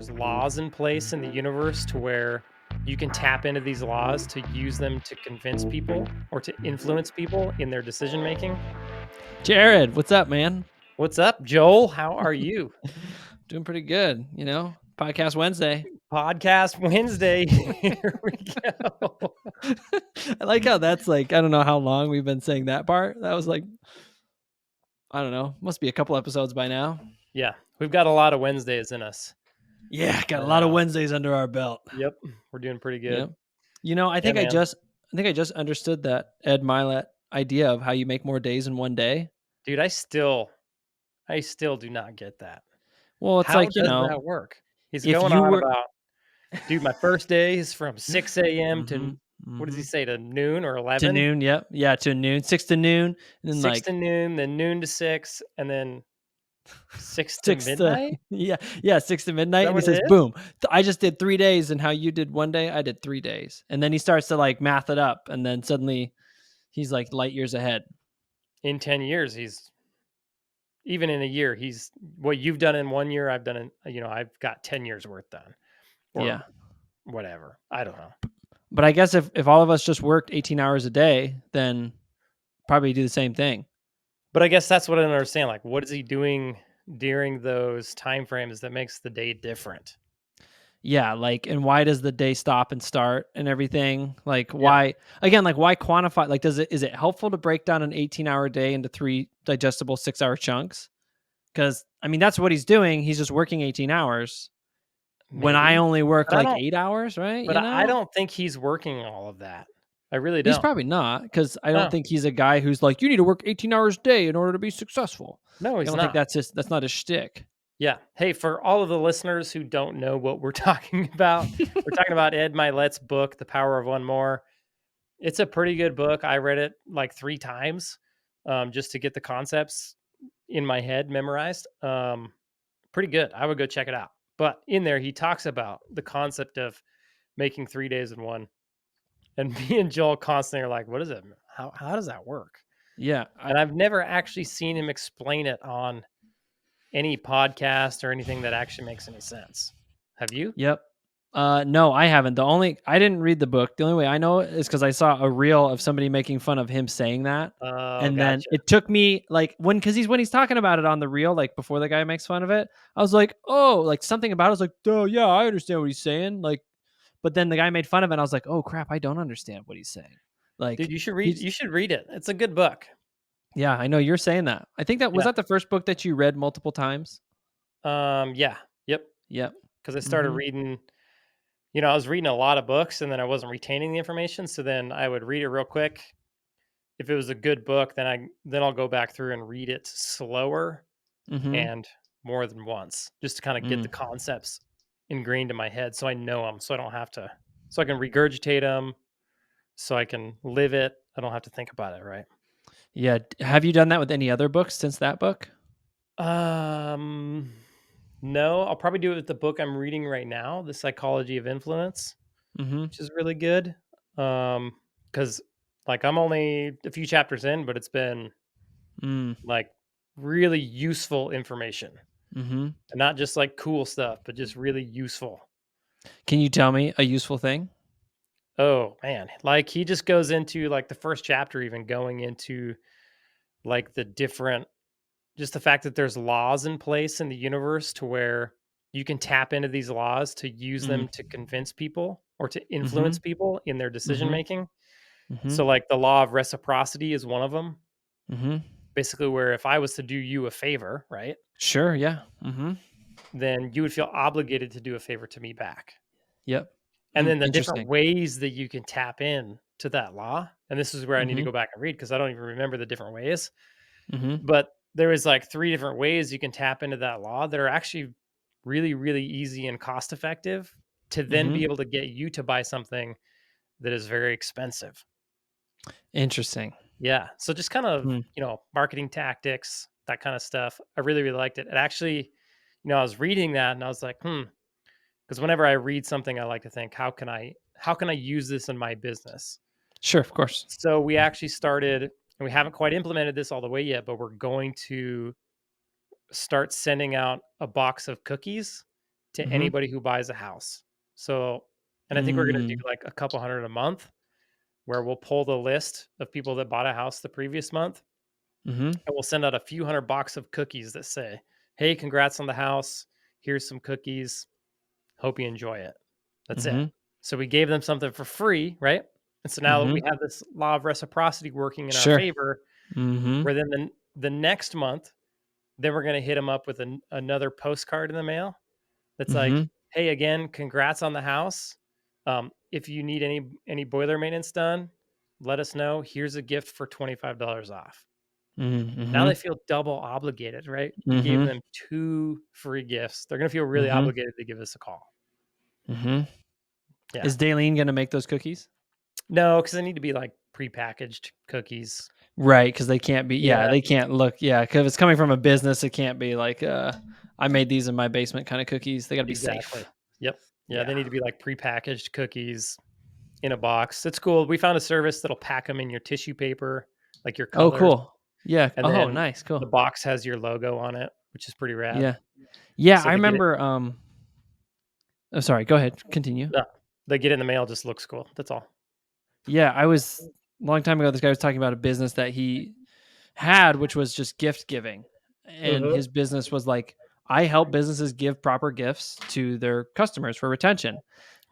there's laws in place in the universe to where you can tap into these laws to use them to convince people or to influence people in their decision making. Jared, what's up, man? What's up, Joel? How are you? Doing pretty good, Podcast Wednesday. Podcast Wednesday. Here we go. I like how that's like, I don't know how long we've been saying that part. That was like, I don't know, must be a couple episodes by now. Yeah, we've got a lot of Wednesdays in us. Yeah, got a lot of Wednesdays under our belt. Yep, we're doing pretty good. Yep. I think Yeah, I just understood that Ed Mylet idea of how you make more days in one day. Dude, I still do not get that. Well, it's How like, does that work? He's if going you on were, about, dude, my first day is from 6 a.m. to, what does he mhm. say, to noon or 11? To noon, yep. Yeah, to noon, 6 to noon, and then 6 to noon, then noon to 6, and then 6 to 6 to midnight? 6 to midnight, Is that and he what says, it is? "Boom, I just did 3 days, and how you did 1 day, I did 3 days." And then he starts to, like, math it up, and then suddenly he's, like, light years ahead. In 10 years, even in a year, what you've done in 1 year, I've done I've got 10 years worth done. Or Yeah. whatever. I don't know. But I guess if all of us just worked 18 hours a day, then probably do the same thing. But I guess that's what I don't understand. Like, what is he doing during those time frames that makes the day different? Yeah, like, and why does the day stop and start and everything? Like, Yeah. why quantify? Like, is it helpful to break down an 18-hour day into 3 digestible 6-hour chunks? Because, I mean, that's what he's doing. He's just working 18 hours when I Maybe. only work But I like don't 8 hours, right? but I don't think he's working all of that. I really He's don't. probably not, because I don't No. think he's a guy who's like, you need to work 18 hours a day in order to be successful. No, I he's don't think not. that's not his shtick. Yeah. Hey, for all of the listeners who don't know what we're talking about, we're talking about Ed Mylet's book, The Power of One More. It's a pretty good book. I read it like 3 times, just to get the concepts in my head memorized. Pretty good. I would go check it out. But in there, he talks about the concept of making 3 days in one. And me and Joel constantly are like, what is it? How does that work? Yeah. And I've never actually seen him explain it on any podcast or anything that actually makes any sense. Have you? Yep. No, I haven't. I didn't read the book. The only way I know it is because I saw a reel of somebody making fun of him saying that. Oh, And then gotcha. it took me like when he's talking about it on the reel, like before the guy makes fun of it, I was like, oh, like something about it. I was like, oh yeah, I understand what he's saying. Like, but then the guy made fun of it, and I was like, oh crap, I don't understand what he's saying. Like, Dude, you should he's read it. It's a good book. yeah, I know you're saying that. I think that was Yeah. that the first book that you read multiple times. Yeah. Yep. Yep. Because I started reading, I was reading a lot of books and then I wasn't retaining the information. So then I would read it real quick. If it was a good book, then I'll go back through and read it slower and more than once, just to kind of get the concepts ingrained in my head, so I know them, so I don't have to, so I can regurgitate them, so I can live it. I don't have to think about it, right? Yeah. Have you done that with any other books since that book? No, I'll probably do it with the book I'm reading right now, The Psychology of Influence, which is really good. Because like I'm only a few chapters in, but it's been like really useful information, and not just like cool stuff, but just really useful. Can you tell me a useful thing? Oh man, like he just goes into like the first chapter, even going into like just the fact that there's laws in place in the universe to where you can tap into these laws to use them to convince people or to influence people in their decision making. So like the law of reciprocity is one of them. Basically, where if I was to do you a favor, right? Sure. Yeah. Then you would feel obligated to do a favor to me back. Yep. And then the different Interesting. ways that you can tap in to that law. And this is where I need to go back and read because I don't even remember the different ways. But there is like 3 different ways you can tap into that law that are actually really, really easy and cost effective to then be able to get you to buy something that is very expensive. Interesting. Yeah. So just kind of, marketing tactics, that kind of stuff. I really, really liked it. It actually, I was reading that and I was like, because whenever I read something, I like to think, how can I use this in my business? Sure, of course. So we actually started, and we haven't quite implemented this all the way yet, but we're going to start sending out a box of cookies to Mhm. anybody who buys a house. So, and I think we're gonna do Mm. like a couple hundred a month where we'll pull the list of people that bought a house the previous month, Mhm. and we'll send out a few hundred box of cookies that say, "Hey, congrats on the house. Here's some cookies. Hope you enjoy it." That's it. Mhm. So we gave them something for free, right? And so now we Mhm. have this law of reciprocity working in our Sure. favor, Mhm. where then the next month, then we're gonna hit them up with another postcard in the mail that's like, Mhm. "Hey, again, congrats on the house. If you need any boiler maintenance done, let us know. Here's a gift for $25 off." Now they Mhm. feel double obligated, right? We gave Mhm. them 2 free gifts. They're gonna feel really Mhm. obligated to give us a call. Mhm. Yeah. Is Daleen gonna make those cookies? No, because they need to be, like, prepackaged cookies. Right, because they can't be, yeah, Yeah, they can't look, yeah, because if it's coming from a business, it can't be like, "I made these in my basement" kinda cookies. They gotta be exactly. safe. Yep. Yeah, Yeah. they need to be, like, prepackaged cookies in a box. It's cool. We found a service that'll pack them in your tissue paper, like your Oh, colors, cool. Yeah. and Oh, then nice, the cool. box has your logo on it, which is pretty rad. Yeah. Yeah, So I remember, oh, sorry, go ahead, continue. no, they get in the mail, just looks cool. That's all. Yeah, I was a long time ago, this guy was talking about a business that he had, which was just gift giving. And Uh-huh. his business was like, I help businesses give proper gifts to their customers for retention.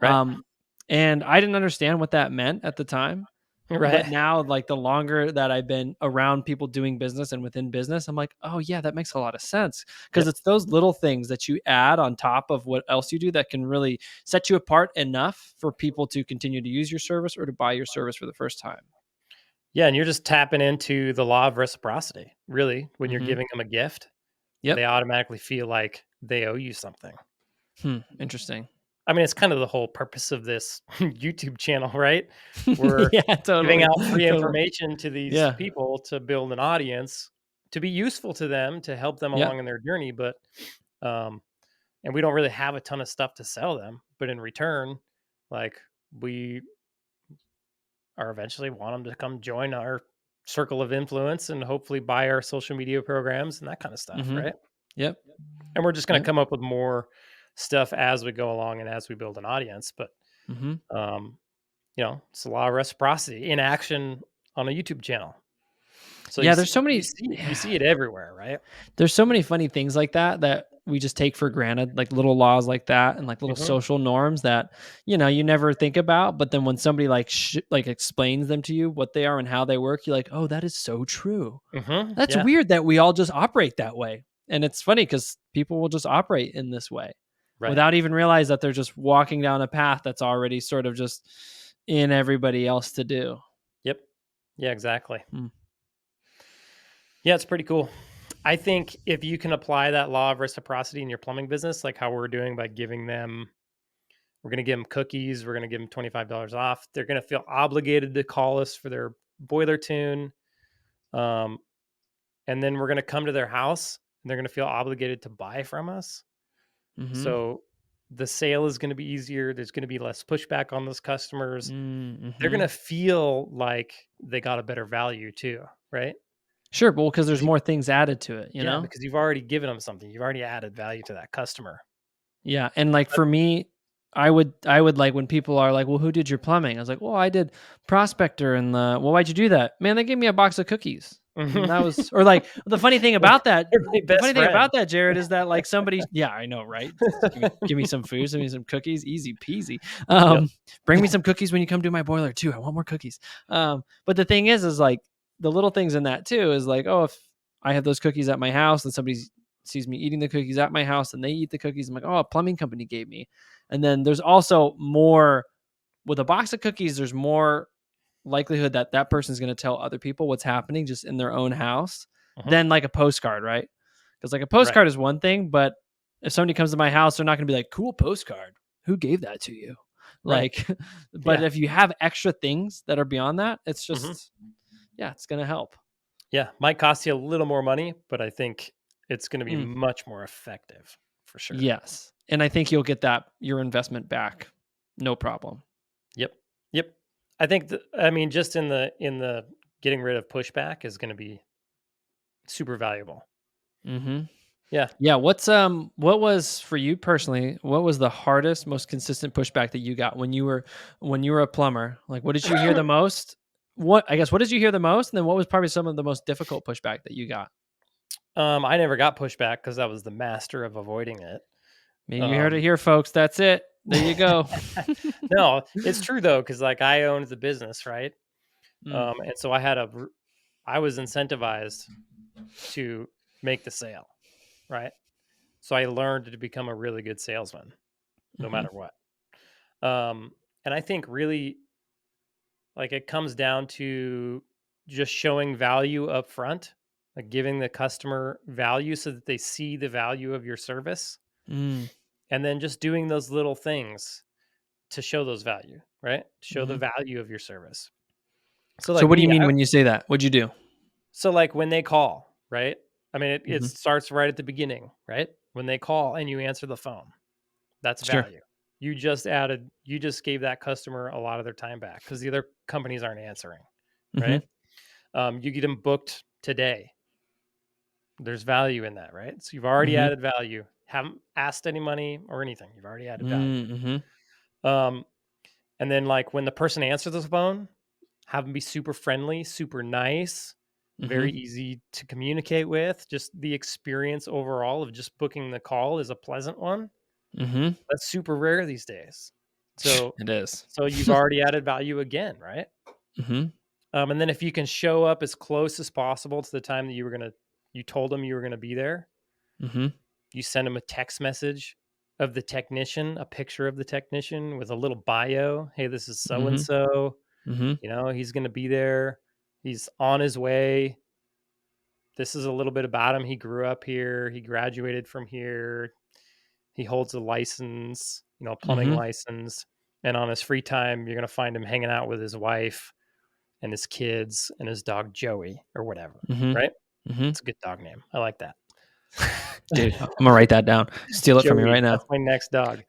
Right. Um, and I didn't understand what that meant at the time. But Right. now, like the longer that I've been around people doing business and within business, I'm like, oh yeah, that makes a lot of sense. Because Yep. it's those little things that you add on top of what else you do that can really set you apart enough for people to continue to use your service or to buy your service for the first time. Yeah, and you're just tapping into the law of reciprocity, really, when you're Hmm. giving them a gift. They Yep. automatically feel like they owe you something. Interesting. I mean, it's kind of the whole purpose of this YouTube channel, right? We're Yeah, giving totally. out free Totally. information to these Yeah. people to build an audience, to be useful to them, to help them Yep. along in their journey. But, um, and we don't really have a ton of stuff to sell them. But in return, like we are eventually want them to come join our circle of influence and hopefully buy our social media programs and that kind of stuff, Hmm. right? Yep. And we're just going to Yep. come up with more stuff as we go along and as we build an audience. But, Hmm. um, it's a law of reciprocity in action on a YouTube channel. So Yeah. There's so you many. see you see it everywhere, right? There's so many funny things like that that we just take for granted, like little laws like that and like little Hmm. social norms that, you never think about. But then when somebody like like explains them to you, what they are and how they work, you're like, oh, that is so true. Hmm. That's Yeah. weird that we all just operate that way. And it's funny because people will just operate in this way Right. without even realize that they're just walking down a path that's already sort of just in everybody else to do. Yep. Yeah. Exactly. Hmm. Yeah, it's pretty cool. I think if you can apply that law of reciprocity in your plumbing business, like how we're doing by giving them, we're going to give them cookies, we're going to give them $25 off. They're going to feel obligated to call us for their boiler tune. Um, and then we're going to come to their house and they're going to feel obligated to buy from us. Mm-hmm. So the sale is going to be easier. There's going to be less pushback on those customers. They're going Mm-hmm. to feel like they got a better value too, right? Sure, well, because there's 'Cause you- more things added to it, you yeah, know? because you've already given them something. You've already added value to that customer. Yeah, and, like, for me, I would like when people are like, "Well, who did your plumbing?" I was like, "Well, I did Prospector and the." "Well, why'd you do that?" "Man, they gave me a box of cookies." And that was, or, like, the funny thing about that They're my the best funny thing friend. about that, Jared, is that, like, somebody, yeah, I know, right? Just give me some food, give me some cookies, easy peasy. Yep. Bring me some cookies when you come do my boiler too, I want more cookies. But the thing is, like, the little things in that too is like, oh, if I have those cookies at my house and somebody sees me eating the cookies at my house and they eat the cookies, I'm like, oh, a plumbing company gave me. And then there's also more with a box of cookies, there's more likelihood that that person's going to tell other people what's happening just in their own house Mhm. than like a postcard, right? Because like a Right. postcard is one thing, but if somebody comes to my house, they're not going to be like, cool postcard. Who gave that to you? Right. Like, but Yeah. if you have extra things that are beyond that, it's Mhm. just, yeah, it's going to help. Yeah. Might cost you a little more money, but I think it's gonna be Mm, much more effective for sure. yes. And I think you'll get that, your investment back. No problem. Yep. Yep. I think I mean, just in the getting rid of pushback is gonna be super valuable. Hmm. Yeah. Yeah, what was for you personally, what was the hardest, most consistent pushback that you got when you were a plumber? Like what did you hear the most? What did you hear the most? And then what was probably some of the most difficult pushback that you got? I never got pushback because I was the master of avoiding it. Maybe you heard it Um, here, folks. That's it. There you go. no, it's true though, because like I owned the business, right? Mm, And so I was incentivized to make the sale, right? So I learned to become a really good salesman, no mhm, matter what. Um, and I think really like it comes down to just showing value up front, like giving the customer value so that they see the value of your service, mm, and then just doing those little things to show those value, right? Show the mhm. value of your service. So So like what do you me, mean when you say that? What'd you do? so like when they call, right? I mean, it Mhm. starts right at the beginning, right? When they call and you answer the phone, that's Sure. value. You just gave that customer a lot of their time back because the other companies aren't answering, right? Mhm, You get them booked today. There's value in that, right? So you've already mhm, added value. Haven't asked any money or anything. You've already added value. mhm, Um, and then like when the person answers the phone, have them be super friendly, super nice, very mhm, easy to communicate with. Just the experience overall of just booking the call is a pleasant one. mhm. That's super rare these days. So It is. so you've already added value again, right? Mhm, And then if you can show up as close as possible to the time that you told them you were gonna be there, mhm, you send them a text message of the technician, a picture of the technician with a little bio. Hey, this is so and mhm, so. mhm, You know, he's gonna be there. He's on his way. This is a little bit about him. He grew up here. He graduated from here. He holds a license, plumbing mhm, license. And on his free time, you're gonna find him hanging out with his wife and his kids and his dog Joey or whatever. mhm, Right? mhm. It's a good dog name. I like that. Dude, I'm gonna write that down. Steal it from you Joey. right now. That's my next dog.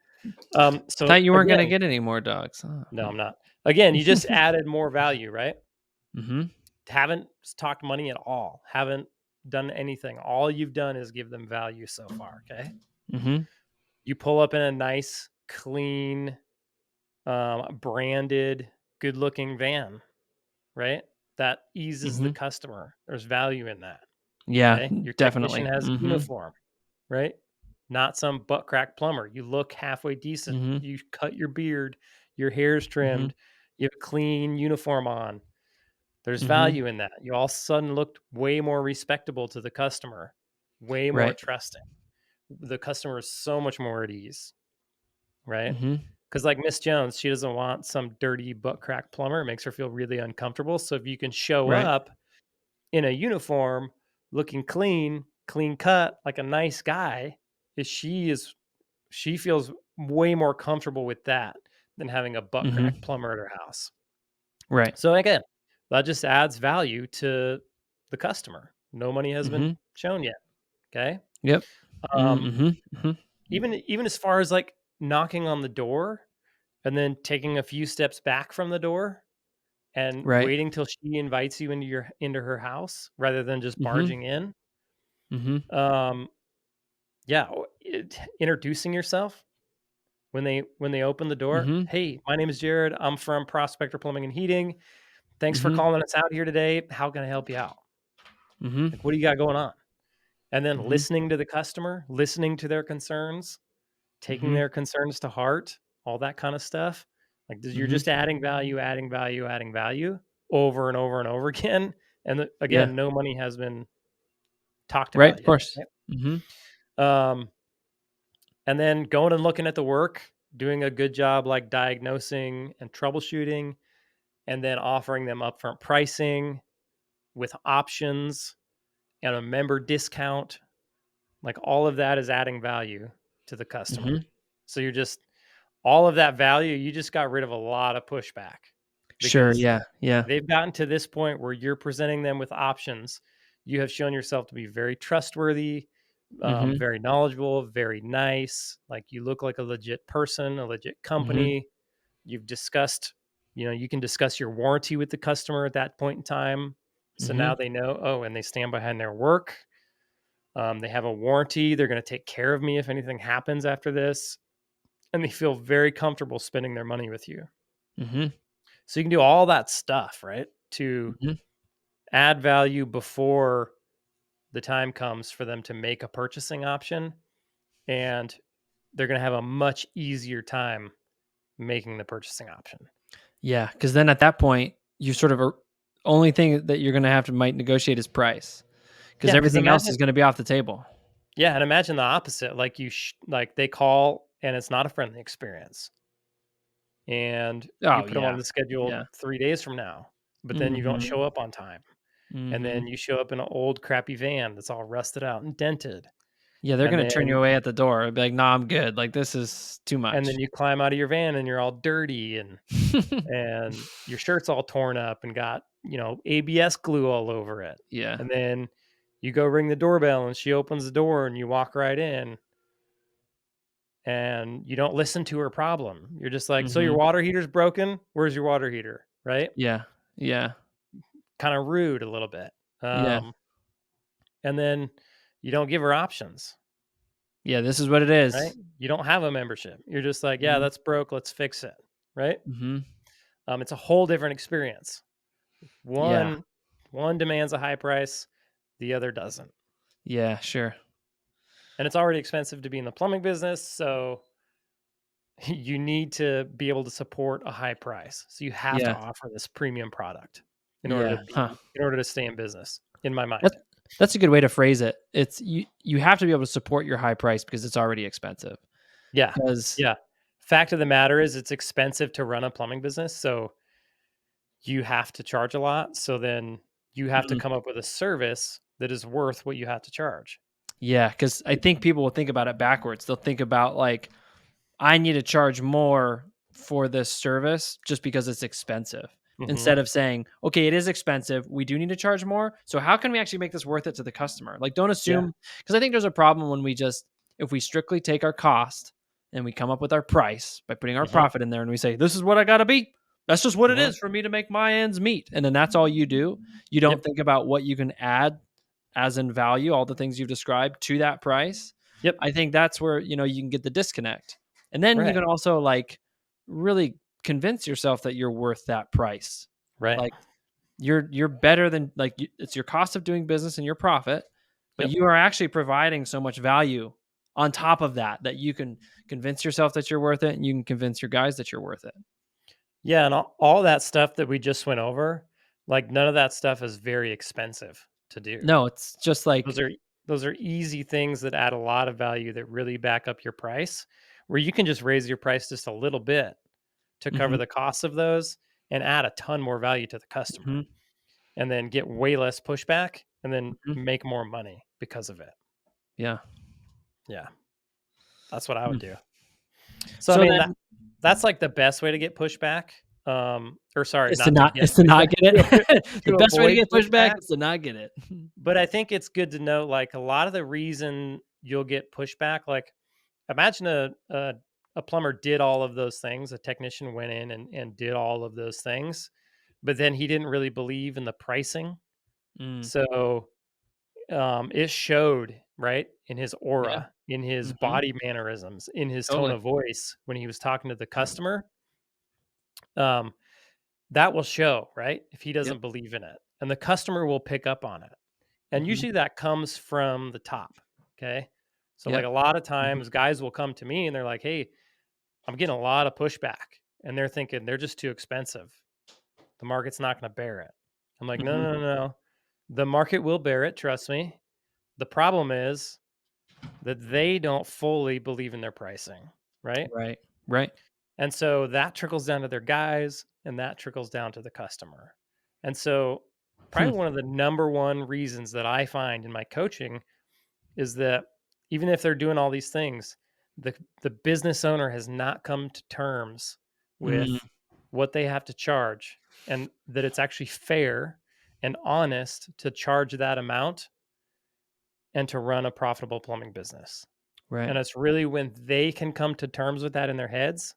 So Thought you weren't gonna again, get any more dogs. Oh, no, hmm. I'm not. Again, you just added more value, right? Mhm, Haven't talked money at all. Haven't done anything. All you've done is give them value so far. Okay. mhm, You pull up in a nice, clean, branded, good looking van, right? That eases the mhm. customer. There's value in that. Yeah, Okay. Your technician definitely. has Mhm, uniform, right? Not some butt crack plumber. You look halfway decent. mhm, You cut your beard, your hair's mhm, trimmed, you have a clean uniform on. There's mhm. value in that. You all of a sudden looked way more respectable to the customer, way more Right. trusting. The customer is so much more at ease, right? Mhm, Because like Miss Jones, she doesn't want some dirty butt crack plumber. It makes her feel really uncomfortable. So if you can show right. up in a uniform, looking clean, clean cut, like a nice guy, is she feels way more comfortable with that than having a butt crack Mhm, plumber at her house. right. So again, that just adds value to the customer. No money has been Mhm, shown yet. Okay. yep. Um, Mhm, mhm. even as far as like knocking on the door and then taking a few steps back from the door and Right. waiting till she invites you into her house rather than just Mhm, barging in. mhm, Um, yeah, introducing yourself when they open the door. mhm, Hey, my name is Jared. I'm from Prospector Plumbing and Heating. Thanks for mhm, calling us out here today. How can I help you out? mhm, Like, what do you got going on? And then mhm, listening to the customer, listening to their concerns, taking mhm, their concerns to heart, all that kind of stuff. Like you're mhm. just adding value, adding value, adding value over and over and over again. And Yeah. again, no money has been talked Right, about of yet. course. Mhm, Right? And then going and looking at the work, doing a good job like diagnosing and troubleshooting, and then offering them upfront pricing with options and a member discount. Like all of that is adding value to the customer. mhm. So you're just all of that value, you just got rid of a lot of pushback Sure, because yeah, yeah. they've gotten to this point where you're presenting them with options. You have shown yourself to be very trustworthy, Mhm, very knowledgeable, very nice. Like you look like a legit person, a legit mhm, company. You've discussed, you can discuss your warranty with the customer at that point in time. So now mhm, they know, oh, and they stand behind their work. They have a warranty. They're going to take care of me if anything happens after this. And they feel very comfortable spending their money with you. Mhm. So you can do all that stuff, right? To Mhm. add value before the time comes for them to make a purchasing option. And they're going to have a much easier time making the purchasing option. Yeah, because then at that point, you sort of are only thing that you're gonna have to might negotiate is price, because Yeah, because everything else imagine, is gonna be off the table. yeah, and imagine the opposite. Like like they call and it's not a friendly experience, and you Oh, put them on yeah. the schedule Yeah. 3 days from now, but then you don't Mhm. show up on time, and Mhm. then you show up in an old crappy van that's all rusted out and dented, Yeah, they're and gonna turn you then away at the door, be like, "Nah, I'm good, like, this is too and then much." you climb out of your van and you're all dirty and your shirt's all torn up and got, ABS glue all over it. Yeah. And then you go ring the doorbell and she opens the door and you walk right in and you don't listen to her problem. You're just like, "So your Mhm. water heater's broken? Where's your water heater?" Right? Yeah. Yeah. Kind of rude a little bit. Yeah. Um, and then you don't give her options, Yeah, this is what it right? is. You don't have a membership. You're just like, "Yeah, Mhm. that's broke. Let's fix it." Right? Mhm. It's a whole different experience. Yeah. One one demands a high price, the other doesn't. Yeah, sure. And it's already expensive to be in the plumbing business, so you need to be able to support a high price. So you have to Yeah. offer this premium product Yeah. Huh. in order to stay in business, in my mind. That's that's a good way to phrase it. It's you have to be able to support your high price because it's already expensive. Yeah. Because Yeah. Fact of the matter is it's expensive to run a plumbing business, so you have to charge a lot. So then you have to come up with a service that is worth what you have to charge. yeah, because I think people will think about it backwards. They'll think about like, I need to charge more for this service just because it's expensive. Mhm. Instead of saying, okay, it is expensive. We do need to charge more. So how can we actually make this worth it to the customer? Like, don't Yeah. assume, because I think there's a problem when we just, if we strictly take our cost and we come up with our price by putting our Mhm. profit in there and we say, this is what I got to be. That's just what it Mhm. is for me to make my ends meet. And then that's all you do. You don't Yep. think about what you can add as in value, all the things you've described to that price. Yep. I think that's where, you can get the disconnect. And then you Right. can also like really convince yourself that you're worth that price. Right. Like you're better than like it's your cost of doing business and your profit, but Yep. you are actually providing so much value on top of that that you can convince yourself that you're worth it and you can convince your guys that you're worth it. Yeah, and all that stuff that we just went over, like, none of that stuff is very expensive to do. No, it's just Those like are those are easy things that add a lot of value that really back up your price, where you can just raise your price just a little bit to cover mhm, the costs of those and add a ton more value to the customer, mhm, and then get way less pushback and then mhm. make more money because of it. Yeah. Yeah, that's what I would Mm. do. So, I So mean, then that's, like, the best way to get pushback, or sorry, is to not to not get is to not pushback, get it. The to best way to avoid get pushback pushback. is to not get it. But I think it's good to know, like, a lot of the reason you'll get pushback, like, imagine a plumber did all of those things, a technician went in and did all of those things, but then he didn't really believe in the pricing. Mm, So, it showed, right, in his yeah, aura, in his mhm, body mannerisms, in his tone totally. of voice when he was talking to the customer. Um, that will show, right, if he Yep, doesn't believe in it, and the customer will pick up on it. And mhm, usually that comes from the top, okay? So, like, yep, a lot of mhm, times, guys will come to me and they're like, "Hey, I'm getting a lot of pushback," and they're thinking they're just too expensive. The market's not gonna bear it. I'm like, "No, mhm, no, no, no. The market will bear it, trust me. The problem is that they don't fully believe in their pricing, right?" right, right, And so that trickles down to their guys, and that trickles down to the customer. And so, hmm, probably one of the number one reasons that I find in my coaching is that even if they're doing all these things, the business owner has not come to terms mm, with what they have to charge and that it's actually fair and honest to charge that amount and to run a profitable plumbing business. right. And it's really when they can come to terms with that in their heads,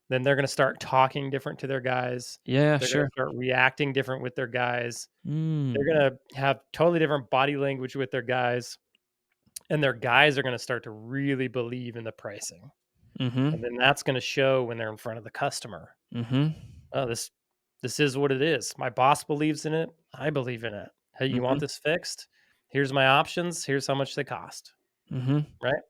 then they're going to start talking different to their guys. Yeah, They're going sure. to start reacting different with their guys. Mm, They're going to have totally different body language with their guys. and their guys are going to start to really believe in the pricing. Mhm. And then that's going to show when they're in front of the customer. Mhm. Oh, this is what it is. My boss believes in it. I believe in it. Hey, you want Mhm. this fixed? Here's my options. Here's how much they cost. Mhm. Right?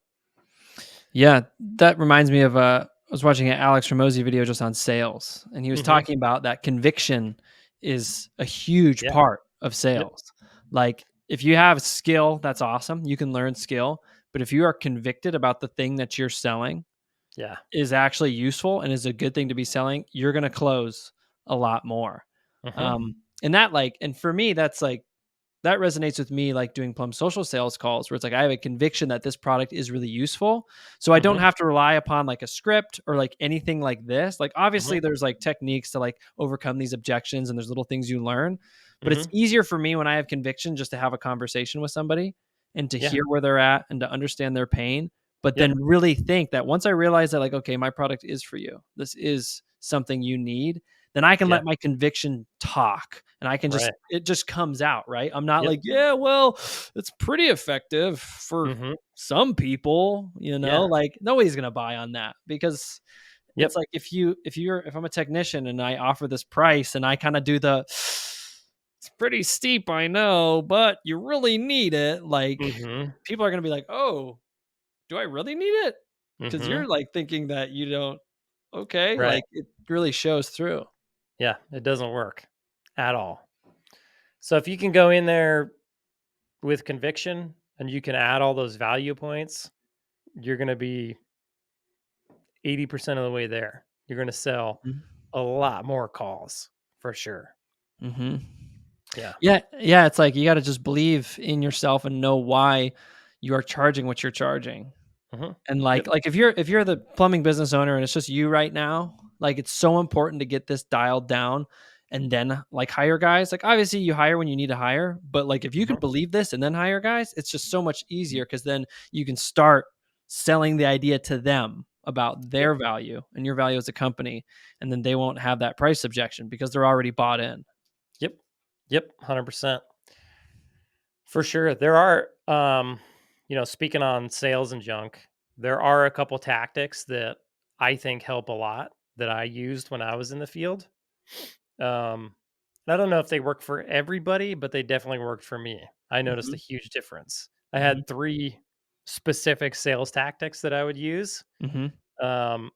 Yeah, that reminds me of I was watching an Alex Ramosi video just on sales, and he was Mhm. talking about that conviction is a huge Yeah. part of Yep. sales. Like if you have skill, that's awesome. You can learn skill, but if you are convicted about the thing that you're selling Yeah. is actually useful and is a good thing to be selling, you're going to close a lot more. Mhm. And that like, and for me, that's like that resonates with me like doing plum social sales calls where it's like I have a conviction that this product is really useful. So I don't Mhm. have to rely upon like a script or like anything like this. Like Mhm. obviously there's like techniques to like overcome these objections and there's little things you learn, but it's Mhm. easier for me when I have conviction just to have a conversation with somebody and to Yeah. hear where they're at and to understand their pain, but then Yep. really think that once I realize that like okay, my product is for you. This is something you need, then I can Yeah. let my conviction talk and I can just Right. it just comes out, right? I'm not Yep. like, yeah, well, it's pretty effective for Mhm. some people, you know, Yeah. like nobody's gonna buy on that because it's Yep. like if I'm a technician and I offer this price and I kind of do the it's pretty steep, I know, but you really need it, like Mhm. people are gonna be like, oh, do I really need it? Because Mhm. you're like thinking that you don't okay, Right. like it really shows through. Yeah. It doesn't work at all. So if you can go in there with conviction and you can add all those value points, you're going to be 80% of the way there. You're going to sell a lot more calls for sure. Mm-hmm. Yeah. Yeah, yeah, it's like you gotta just believe in yourself and know why you are charging what you're charging. Mhm. And Yep. if you're the plumbing business owner and it's just you right now, like it's so important to get this dialed down and then like hire guys. Like obviously you hire when you need to hire, but like if you can Mhm. believe this and then hire guys, it's just so much easier because then you can start selling the idea to them about Yep. their value and your value as a company. And then they won't have that price objection because they're already bought in. Yep. Yep. 100%. For sure. There are, speaking on sales and junk, there are a couple tactics that I think help a lot that I used when I was in the field. Um, I don't know if they work for everybody, but they definitely worked for me. I noticed a Mhm, huge difference. I mhm, had three specific sales tactics that I would use. mhm. Um,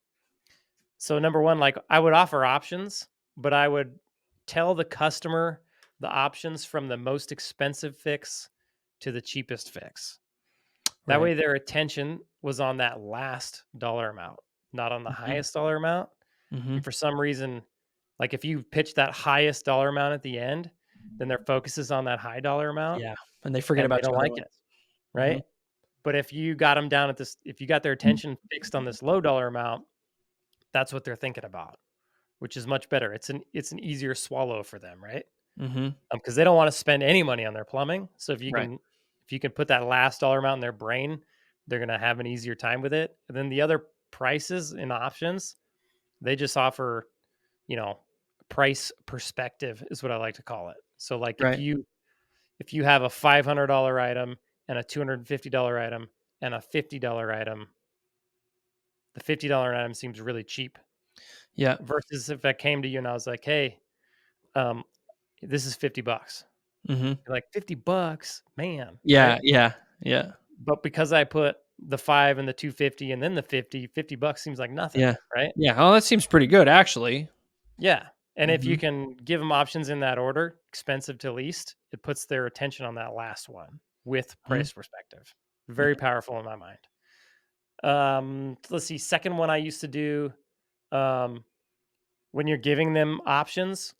so number one, like I would offer options, but I would tell the customer the options from the most expensive fix to the cheapest fix. That Right. way their attention was on that last dollar amount, not on the Mhm, highest dollar amount. mhm. And for some reason, like if you pitch that highest dollar amount at the end, then their focus is on that high dollar amount Yeah, and they forget and they about don't your other like it, ones. Mhm, right? But if you got them down at this, if you got their attention fixed on this low dollar amount, that's what they're thinking about, which is much better. It's an easier swallow for them, right? mhm. Because they don't want to spend any money on their plumbing. So Right, if you can put that last dollar amount in their brain, they're gonna have an easier time with it. And then the other prices and options, they just offer, you know, price perspective is what I like to call it. So like right. if you have a $500 item and a $250 item and a $50 item, the $50 item seems really cheap Yeah. versus if I came to you and I was like, "Hey, um, this is $50." Mhm. You're like, $50, man, right? Yeah, yeah, yeah, But because I put the 5 and the 250 and then the $50 seems like nothing, yeah. right? Yeah, oh, that seems pretty good, actually. Yeah. And if you Mhm, can give them options in that order, expensive to least, it puts their attention on that last one with mhm, price perspective. Very mhm, powerful in my mind. Let's see. Second one I used to do, um, when you're giving them options,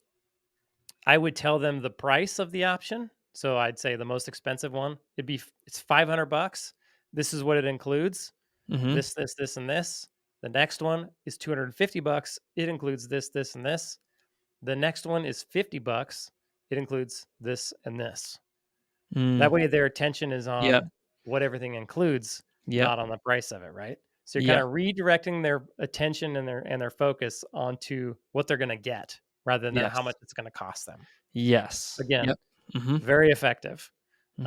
I would tell them the price of the option. So I'd say the most expensive one, it's $500. This is what it includes. mhm, This, and this. The next one is $250. It includes this, and this. The next one is $50. It includes this and this. mm. That way their attention is Yep, on what everything includes, yep, not on the price of it, right? So you're kind yep, of redirecting their attention and their focus onto what they're going to get rather than how yes, much it's going to cost them. yes, Again, yep, mhm, very effective.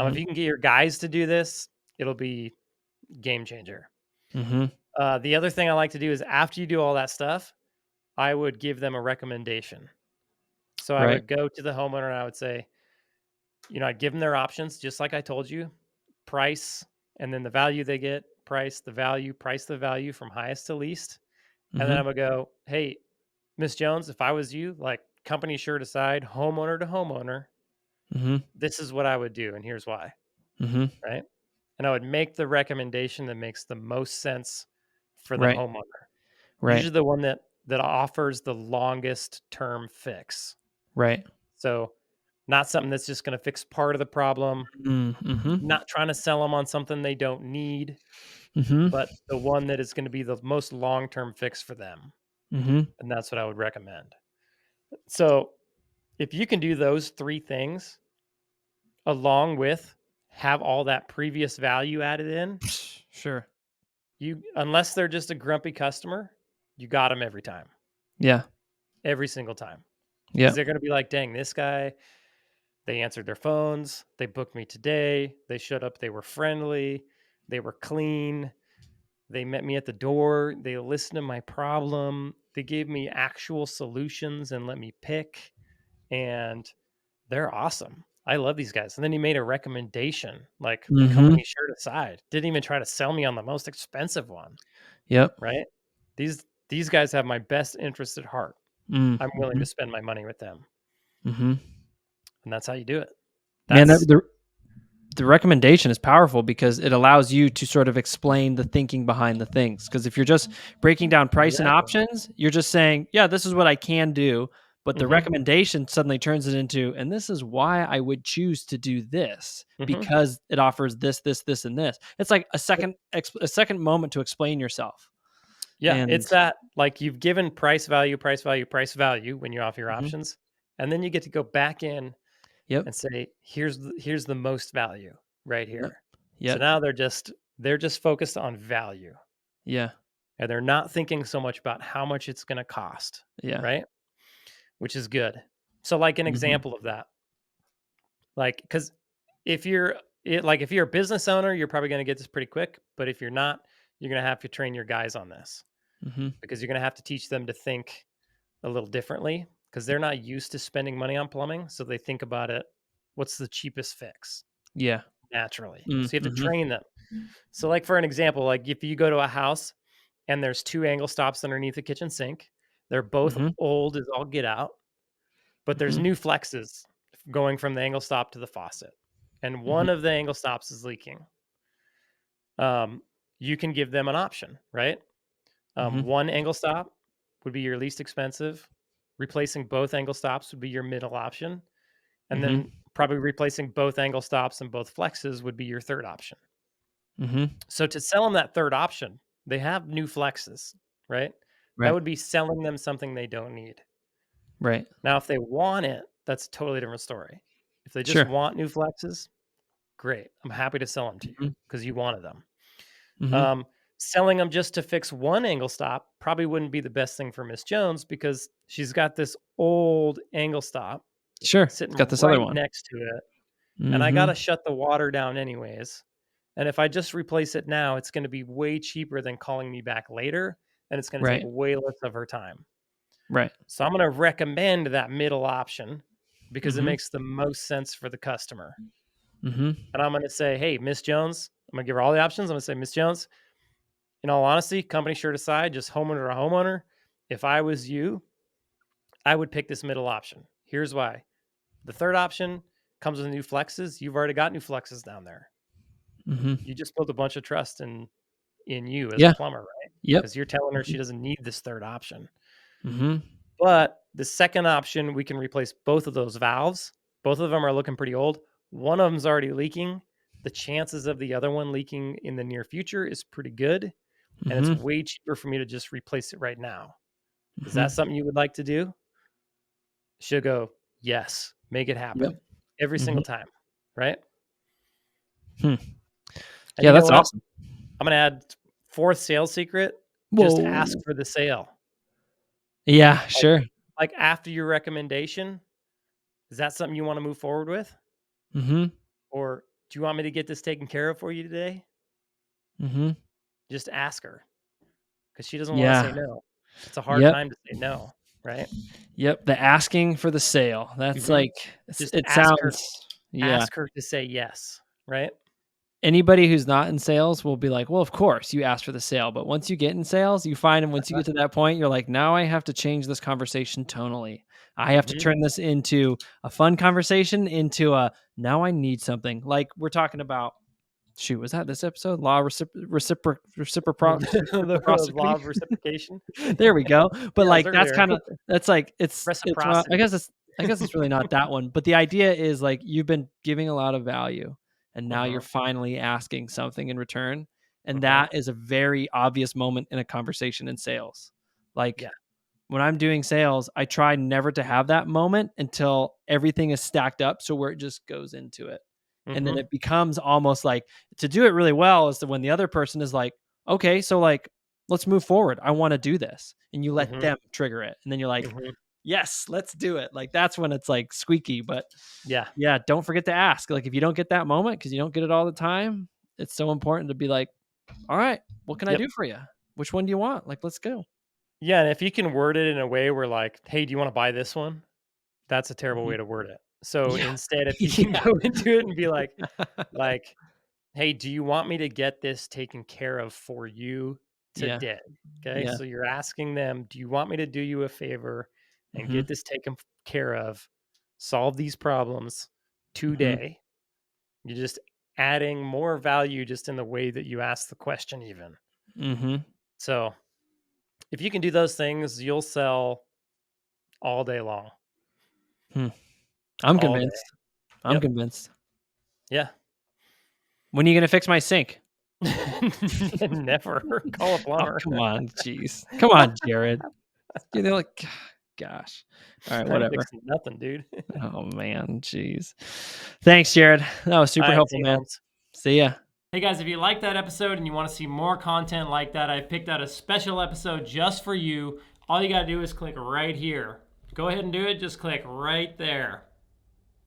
If mhm, you can get your guys to do this, it'll be game changer. Mhm. The other thing I like to do is after you do all that stuff, I would give them a recommendation. So I Right. would go to the homeowner and I would say, I'd give them their options, just like I told you, price, and then the value they get, price the value from highest to least. And then Mhm. I'm gonna go, hey, Miss Jones, if I was you, like company sure to side, homeowner to homeowner, Mhm. this is what I would do, and here's why, Mhm. right? And I would make the recommendation that makes the most sense for the Right. homeowner. Right. Usually the one that offers the longest term fix. Right. So not something that's just going to fix part of the problem, Mhm. not trying to sell them on something they don't need, Mhm. but the one that is going to be the most long-term fix for them. Mhm. And that's what I would recommend. So if you can do those three things along with have all that previous value added in, Sure. you unless they're just a grumpy customer, you got them every time, Yeah. every single time. Yeah. Because they're going to be like, dang, this guy, they answered their phones, they booked me today, they showed up, they were friendly, they were clean, they met me at the door, they listened to my problem, they gave me actual solutions and let me pick, and they're awesome. I love these guys. And then he made a recommendation, like Mhm. company shirt aside. Didn't even try to sell me on the most expensive one, Yep. right? These guys have my best interest at heart. I'm willing to Mhm. spend my money with them. Mhm. And that's how you do it. Man, That's the recommendation is powerful because it allows you to sort of explain the thinking behind the things. Because if you're just breaking down price and exactly. options, you're just saying, yeah, this is what I can do. But the Mhm. recommendation suddenly turns it into, and this is why I would choose to do this Mhm. because it offers this, this, this, and this. It's like a second moment to explain yourself. Yeah, And it's that like you've given price value, price value, price value when you offer your Mhm. options, and then you get to go back in Yep, and say, here's the most value right yep, here. So yep, now they're just focused on value. yeah, And they're not thinking so much about how much it's going to cost, yeah, right? Which is good. So like an hmm, example of that, like cuz if you're a business owner, you're probably going to get this pretty quick, but if you're not, you're going to have to train your guys on this hmm, because you're going to have to teach them to think a little differently because they're not used to spending money on plumbing, so they think about it, what's the cheapest fix yeah, naturally. So you have to mm-hmm, train them. So like for an example, like if you go to a house and there's two angle stops underneath the kitchen sink, they're both hmm, old as all get out, but there's hmm, new flexes going from the angle stop to the faucet. And hmm, one of the angle stops is leaking. Um, you can give them an option, right? hmm, One angle stop would be your least expensive. Replacing both angle stops would be your middle option. And hmm, then probably replacing both angle stops and both flexes would be your third option. hmm, So to sell them that third option, they have new flexes, right? That right, would be selling them something they don't need. right, Now, if they want it, that's a totally different story. If they just sure, want new flexes, great. I'm happy to sell them to you hmm, because you wanted them. hmm, Um, Selling them just to fix one angle stop probably wouldn't be the best thing for Miss Jones because she's got this old angle stop sure. It's sitting got this other right one. next to it, and I got Hmm. to shut the water down anyways. And if I just replace it now, it's going to be way cheaper than calling me back later, and it's going to take Right, way less of her time. right, So I'm going to recommend that middle option because it hmm, makes the most sense for the customer. hmm, And I'm going to say, hey, Miss Jones, I'm going to give her all the options. I'm going to say, Miss Jones, in all honesty, company shirt aside, just homeowner to homeowner, if I was you, I would pick this middle option. Here's why. The third option comes with new flexes. You've already got new flexes down there. hmm, You just built a bunch of trust in you as a yeah, plumber, right? yep, Because you're telling her she doesn't need this third option. hmm, But the second option, we can replace both of those valves. Both of them are looking pretty old. One of them's already leaking. The chances of the other one leaking in the near future is pretty good. And it's hmm, way cheaper for me to just replace it right now. Is hmm, that something you would like to do? She'll go, yes, make it yep, happen every hmm, single time. Right. hmm. And Yeah, you know that's what? awesome. I'm going to add fourth sales secret. Just ask Whoa. for the sale. Yeah, Like, sure. like after your recommendation, is that something you want to move forward with? Hmm. Or Do you want me to get this taken care of for you today? Mhm. Just ask her because she doesn't want to say Yeah. no. It's a hard Yep. time to say no, right? Yep. The asking for the sale. That's Mhm. like Just it sounds yeah. ask her to say yes, right? Anybody who's not in sales will be like, "Well, of course, you asked for the sale." But once you get in sales, you find and once you Uh-huh. get to that point, you're like, "Now I have to change this conversation tonally. I have to Mhm. turn this into a fun conversation into a now I need something." Like we're talking about shoot, was that this episode? Law The law reciprocity? of reciprocation. There we go. But, Yeah, it was like, earlier. that's like it's well, Reciprocity. I guess it's really not that one, but the idea is, like, you've been giving a lot of value, and now you're Mhm, finally asking something in return, and mhm. that is a very obvious moment in a conversation in sales. Like, Yeah. when I'm doing sales, I try never to have that moment until everything is stacked up, so where it just goes into it. And then Mhm, it becomes almost like to do it really well is to when the other person is like, "Okay, so, like, let's move forward. I wanna do this." And you let mhm, them trigger it. And then you're like, mhm. "Yes, let's do it." Like, that's when it's, like, squeaky, but Yeah. yeah, don't forget to ask. Like, if you don't get that moment because you don't get it all the time, it's so important to be like, "All right, what can I Yep. do for you? Which one do you want? Like, let's go." Yeah, and if you can word it in a way where like, "Hey, do you wanna buy this one?" That's a terrible Mhm. way to word it. So Yeah. instead, if you can Yeah. go into it and be like, "Hey, do you want me to get this taken care of for you Yeah. today?" Okay, Yeah. so you're asking them, "Do you want me to do you a favor and Mhm. get this taken care of, solve these problems Mhm. today?" You're just adding more value just in the way that you ask the question even. Mhm. So, if you can do those things, you'll sell all day long, Hmm. I'm all day. convinced. I'm Yep. convinced. Yeah. When are you gonna fix my sink? Never call a Oh, plumber. come on, jeez. Come on, Jared. You know, like, gosh. All right, I ain't whatever. fixing nothing, dude. Oh, man, jeez. Thanks, Jared. That was super Alright, helpful, see you, man. Holmes. See ya. Hey guys, if you liked that episode and you want to see more content like that, I picked out a special episode just for you. All you got to do is click right here. Go ahead and do it. Just click right there.